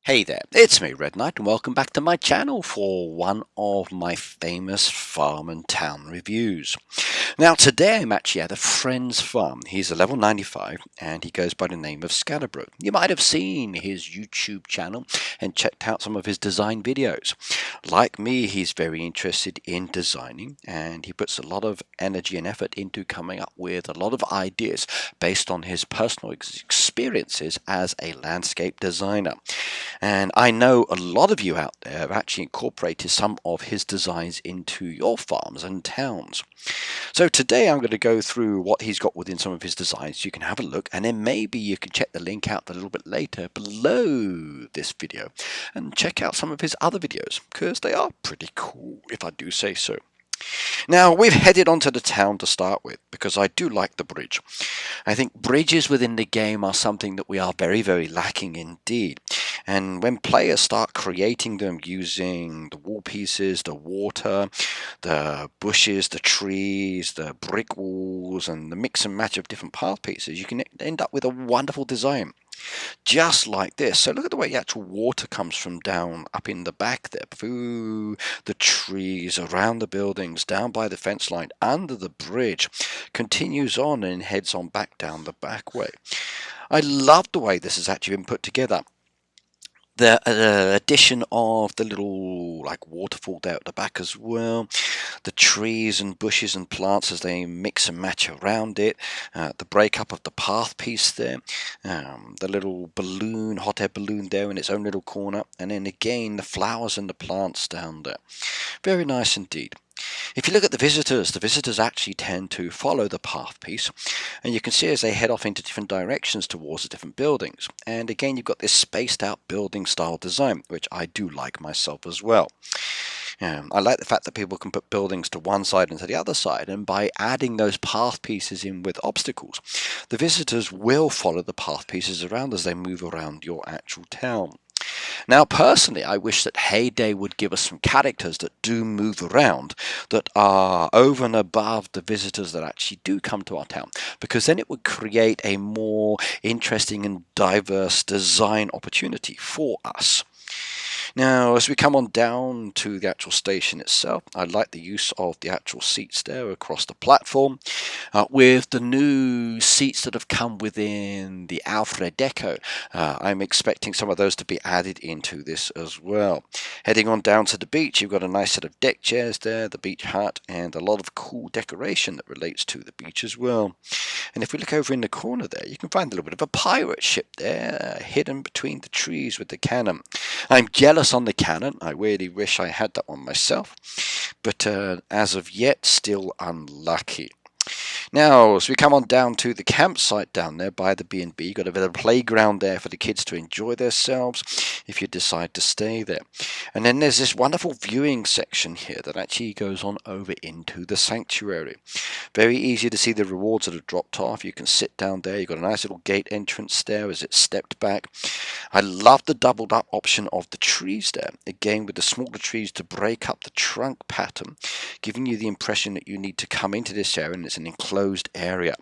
Hey there, it's me, Red Knight, and welcome back to my channel for one of my famous farm and town reviews. Now today I'm actually at a friend's farm. He's a level 95 and he goes by the name of Scatterbrook. You might have seen his YouTube channel and checked out some of his design videos. Like me, he's very interested in designing and he puts a lot of energy and effort into coming up with a lot of ideas based on his personal experiences as a landscape designer. And I know a lot of you out there have actually incorporated some of his designs into your farms and towns. So today I'm going to go through what he's got within some of his designs. You can have a look, and then maybe you can check the link out a little bit later below this video and check out some of his other videos because they are pretty cool, if I do say so. Now, we've headed onto the town to start with because I do like the bridge. I think bridges within the game are something that we are very lacking indeed. And when players start creating them using the wall pieces, the water, the bushes, the trees, the brick walls, and the mix and match of different path pieces, you can end up with a wonderful design. Just like this. So look at the way the actual water comes from down up in the back there, through the trees, around the buildings, down by the fence line, under the bridge, continues on and heads on back down the back way. I love the way this has actually been put together. The addition of the little like waterfall there at the back as well, the trees and bushes and plants as they mix and match around it, the breakup of the path piece there, the little balloon, hot air balloon there in its own little corner, and then again the flowers and the plants down there. Very nice indeed. If you look at the visitors actually tend to follow the path piece, and you can see as they head off into different directions towards the different buildings. And again, you've got this spaced out building style design, which I do like myself as well. I like the fact that people can put buildings to one side and to the other side, and by adding those path pieces in with obstacles, the visitors will follow the path pieces around as they move around your actual town. Now, personally, I wish that Hayday would give us some characters that do move around, that are over and above the visitors that actually do come to our town, because then it would create a more interesting and diverse design opportunity for us. Now, as we come on down to the actual station itself, I like the use of the actual seats there across the platform. With the new seats that have come within the R3DKNIGHTs, I'm expecting some of those to be added into this as well. Heading on down to the beach, you've got a nice set of deck chairs there, the beach hut, and a lot of cool decoration that relates to the beach as well. And if we look over in the corner there, you can find a little bit of a pirate ship there, hidden between the trees with the cannon. I'm jealous on the cannon. I really wish I had that one myself, but as of yet, still unlucky. Now, as we come on down to the campsite down there by the B&B, you've got a bit of a playground there for the kids to enjoy themselves if you decide to stay there. And then there's this wonderful viewing section here that actually goes on over into the sanctuary. Very easy to see the rewards that are dropped off. You can sit down there. You've got a nice little gate entrance there as it's stepped back. I love the doubled up option of the trees there. Again, with the smaller trees to break up the trunk pattern, giving you the impression that you need to come into this area and it's an enclosed area.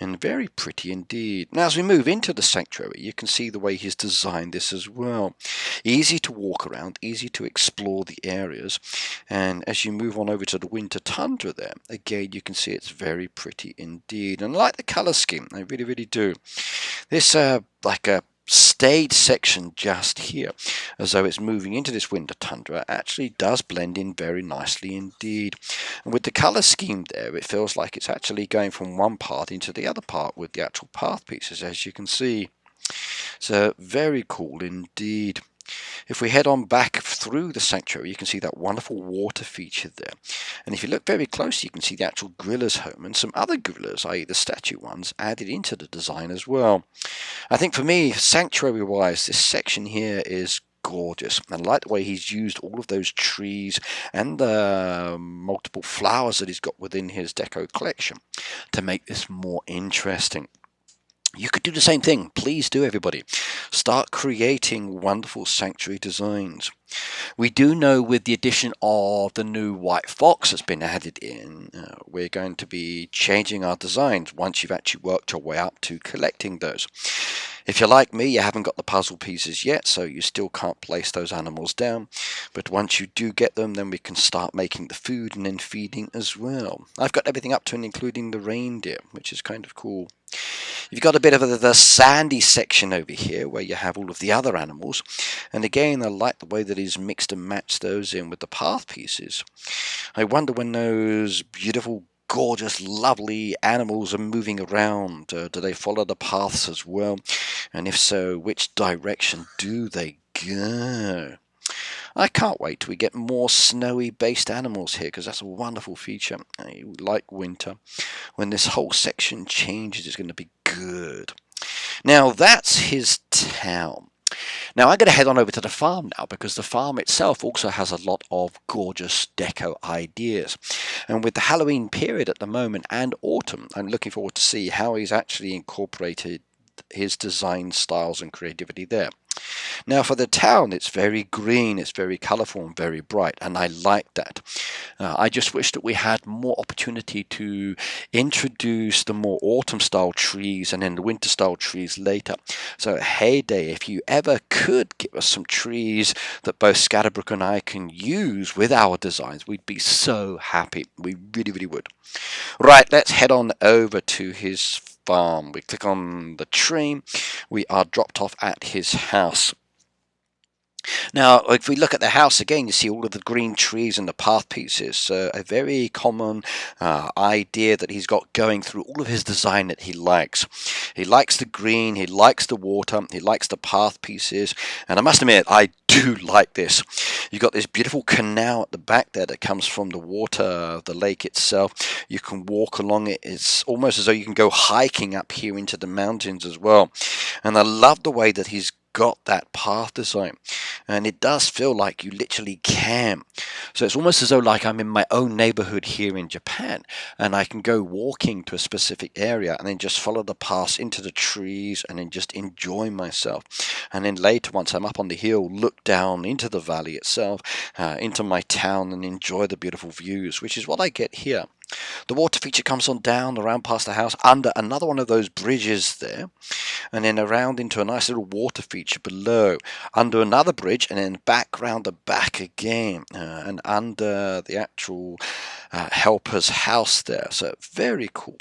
And very pretty indeed. Now, as we move into the sanctuary, you can see the way he's designed this as well. Easy to walk around, easy to explore the areas. And as you move on over to the winter tundra there, again, you can see it's very pretty indeed. And I like the color scheme. I really do. This, like a stage section just here, as though it's moving into this winter tundra, actually does blend in very nicely indeed. And with the color scheme there, it feels like it's actually going from one part into the other part with the actual path pieces, as you can see. So very cool indeed. If we head on back through the sanctuary, you can see that wonderful water feature there. And if you look very closely, you can see the actual gorilla's home and some other gorillas, i.e. the statue ones, added into the design as well. I think for me, sanctuary-wise, this section here is gorgeous. And I like the way he's used all of those trees and the multiple flowers that he's got within his deco collection to make this more interesting. You could do the same thing. Please do, everybody. Start creating wonderful sanctuary designs. We do know with the addition of the new white fox that's been added in, we're going to be changing our designs once you've actually worked your way up to collecting those. If you're like me, you haven't got the puzzle pieces yet, so you still can't place those animals down. But once you do get them, then we can start making the food and then feeding as well. I've got everything up to and including the reindeer, which is kind of cool. You've got a bit of the sandy section over here where you have all of the other animals. And again, I like the way that he's mixed and matched those in with the path pieces. I wonder when those beautiful, gorgeous, lovely animals are moving around, do they follow the paths as well? And if so, which direction do they go? I can't wait till we get more snowy based animals here, because that's a wonderful feature. I like winter. When this whole section changes, it's going to be good. Now that's his town. Now I'm going to head on over to the farm now, because the farm itself also has a lot of gorgeous deco ideas. And with the Halloween period at the moment and autumn, I'm looking forward to see how he's actually incorporated his design styles and creativity there. Now for the town, it's very green, it's very colourful and very bright, and I like that. I just wish that we had more opportunity to introduce the more autumn style trees and then the winter style trees later. So Hayday, if you ever could give us some trees that both Scatterbrook and I can use with our designs, we'd be so happy. We really, really would. Right, let's head on over to his farm. We click on the tree. We are dropped off at his house. Now, if we look at the house again, you see all of the green trees and the path pieces. A very common idea that he's got going through all of his design that he likes. He likes the green, he likes the water, he likes the path pieces, and I must admit, I do like this. You've got this beautiful canal at the back there that comes from the water, the lake itself. You can walk along it. It's almost as though you can go hiking up here into the mountains as well. And I love the way that he's got that path design, and it does feel like you literally can. So it's almost as though like I'm in my own neighborhood here in Japan, and I can go walking to a specific area and then just follow the paths into the trees and then just enjoy myself. And then later, once I'm up on the hill, look down into the valley itself, into my town, and enjoy the beautiful views, which is what I get here. The water feature comes on down around past the house, under another one of those bridges there, and then around into a nice little water feature below, under another bridge, and then back round the back again, and under the actual helper's house there. So very cool.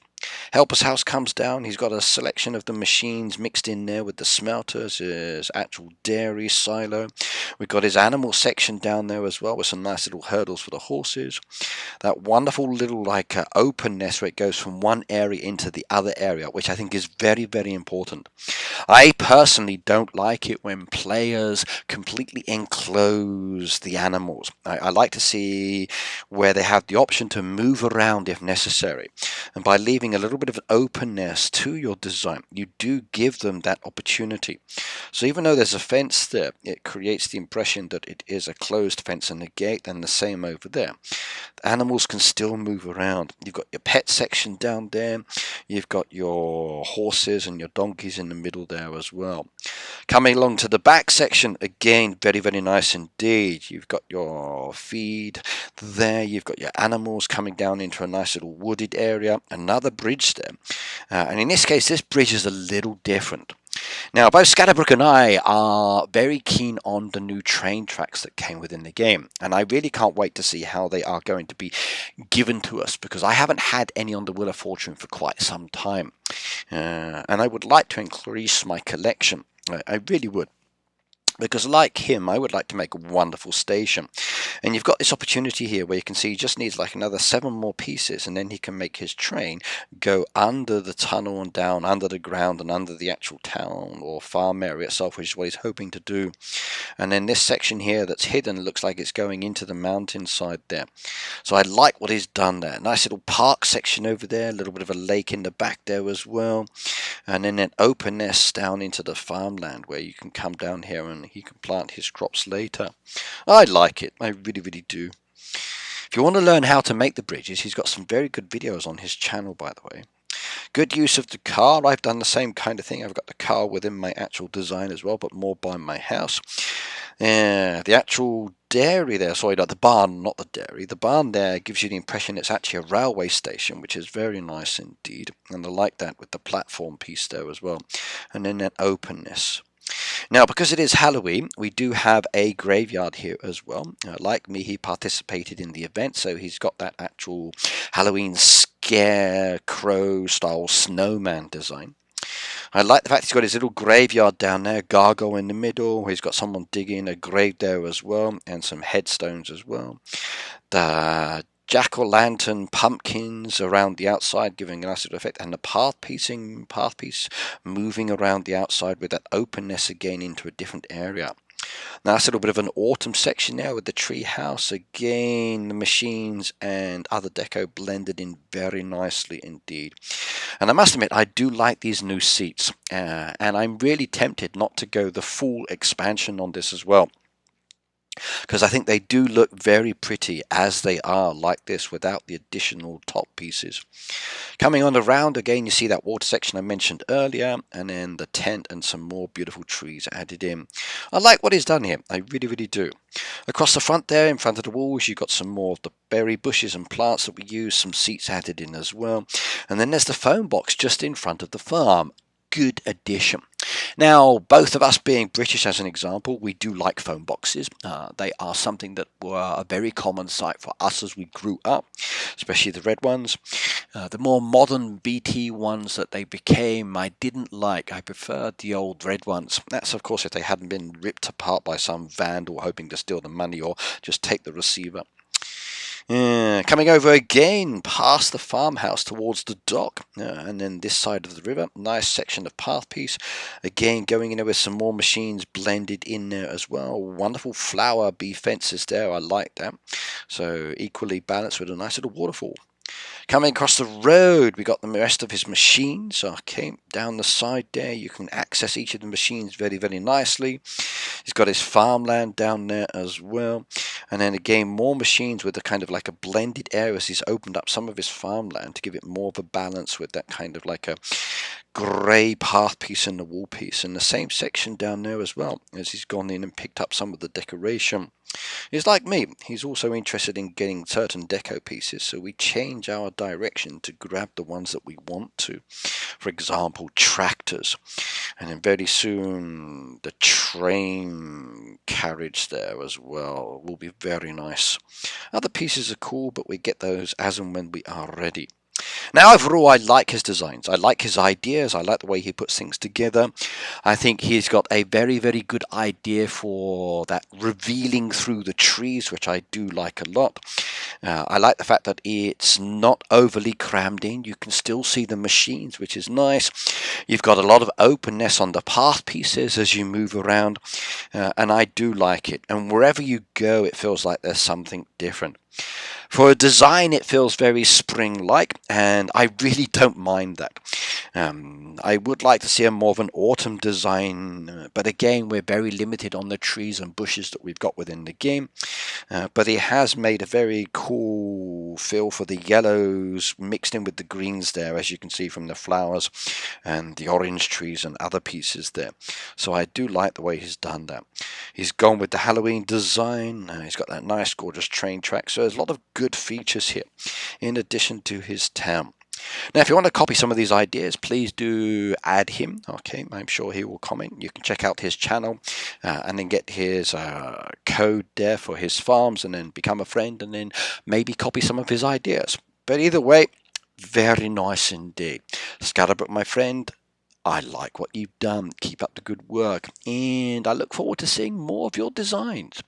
Helper's house comes down. He's got a selection of the machines mixed in there with the smelters, his actual dairy silo. We've got his animal section down there as well, with some nice little hurdles for the horses. That wonderful little like openness where it goes from one area into the other area, which I think is very, very important. I personally don't like it when players completely enclose the animals. I like to see where they have the option to move around if necessary. And by leaving a little bit of an openness to your design, you do give them that opportunity. So even though there's a fence there, it creates the impression that it is a closed fence and a gate, and the same over there. The animals can still move around. You've got your pet section down there. You've got your horses and your donkeys in the middle there as well. Coming along to the back section, again, very, very nice indeed. You've got your feed there. You've got your animals coming down into a nice little wooded area. Another bridge there. And in this case, this bridge is a little different. Now, both Scatterbrook and I are very keen on the new train tracks that came within the game, and I really can't wait to see how they are going to be given to us, because I haven't had any on the Wheel of Fortune for quite some time, and I would like to increase my collection. I really would. Because like him, I would like to make a wonderful station. And you've got this opportunity here where you can see he just needs like another 7 more pieces, and then he can make his train go under the tunnel and down under the ground and under the actual town or farm area itself, which is what he's hoping to do. And then this section here that's hidden looks like it's going into the mountainside there. So I like what he's done there. Nice little park section over there, a little bit of a lake in the back there as well. And then an openness down into the farmland where you can come down here and he can plant his crops later. I like it. I really, really do. If you want to learn how to make the bridges, he's got some very good videos on his channel, by the way. Good use of the car. I've done the same kind of thing. I've got the car within my actual design as well, but more by my house. The actual dairy there, sorry, not the barn, not the dairy. The barn there gives you the impression it's actually a railway station, which is very nice indeed. And I like that with the platform piece there as well. And then that openness. Now, because it is Halloween, we do have a graveyard here as well. Like me, he participated in the event, so he's got that actual Halloween scarecrow style snowman design. I like the fact he's got his little graveyard down there, gargoyle in the middle. He's got someone digging a grave there as well, and some headstones as well. The jack-o'-lantern pumpkins around the outside giving a nice little effect, and the path piece moving around the outside with that openness again into a different area. Now that's a little bit of an autumn section there with the tree house again, the machines and other deco blended in very nicely indeed. And I must admit, I do like these new seats, and I'm really tempted not to go the full expansion on this as well, because I think they do look very pretty as they are like this without the additional top pieces. Coming on around again, you see that water section I mentioned earlier, and then the tent and some more beautiful trees added in. I like what he's done here, I really do. Across the front there, in front of the walls, you've got some more of the berry bushes and plants that we use, some seats added in as well. And then there's the phone box just in front of the farm. Good addition. Now, both of us being British as an example, we do like phone boxes. They are something that were a very common sight for us as we grew up, especially the red ones. The more modern BT ones that they became, I didn't like. I preferred the old red ones. That's, of course, if they hadn't been ripped apart by some vandal hoping to steal the money or just take the receiver. Coming over again past the farmhouse towards the dock, and then this side of the river, nice section of path piece, again going in there with some more machines blended in there as well. Wonderful flower bee fences there, I like that, so equally balanced with a nice little waterfall. Coming across the road, we got the rest of his machines. Okay, down the side there, you can access each of the machines very nicely. He's got his farmland down there as well. And then again, more machines with a kind of like a blended area as he's opened up some of his farmland to give it more of a balance with that kind of like a grey path piece and the wall piece. And the same section down there as well, as he's gone in and picked up some of the decoration. He's like me, he's also interested in getting certain deco pieces, so we change our direction to grab the ones that we want to. For example, tractors, and then very soon the train carriage there as well will be very nice. Other pieces are cool, but we get those as and when we are ready. Now, overall, I like his designs. I like his ideas. I like the way he puts things together. I think he's got a very good idea for that revealing through the trees, which I do like a lot. I like the fact that it's not overly crammed in. You can still see the machines, which is nice. You've got a lot of openness on the path pieces as you move around, and I do like it. And wherever you go, it feels like there's something different. For a design, it feels very spring-like, and I really don't mind that. I would like to see a more of an autumn design, but again, we're very limited on the trees and bushes that we've got within the game. But it has made a very cool feel for the yellows mixed in with the greens there, as you can see from the flowers and the orange trees and other pieces there. So I do like the way he's done that. He's gone with the Halloween design. He's got that nice, gorgeous train track. So there's a lot of good features here, in addition to his town. Now, if you want to copy some of these ideas, please do add him. Okay, I'm sure he will comment. You can check out his channel and then get his code there for his farms, and then become a friend, and then maybe copy some of his ideas. But either way, very nice indeed. Scatterbrook, my friend, I like what you've done. Keep up the good work, and I look forward to seeing more of your designs.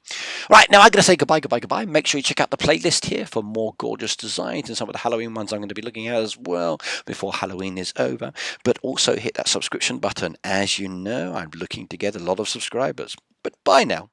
Right, now I'm going to say goodbye. Make sure you check out the playlist here for more gorgeous designs and some of the Halloween ones I'm going to be looking at as well before Halloween is over. But also hit that subscription button. As you know, I'm looking to get a lot of subscribers. But bye now.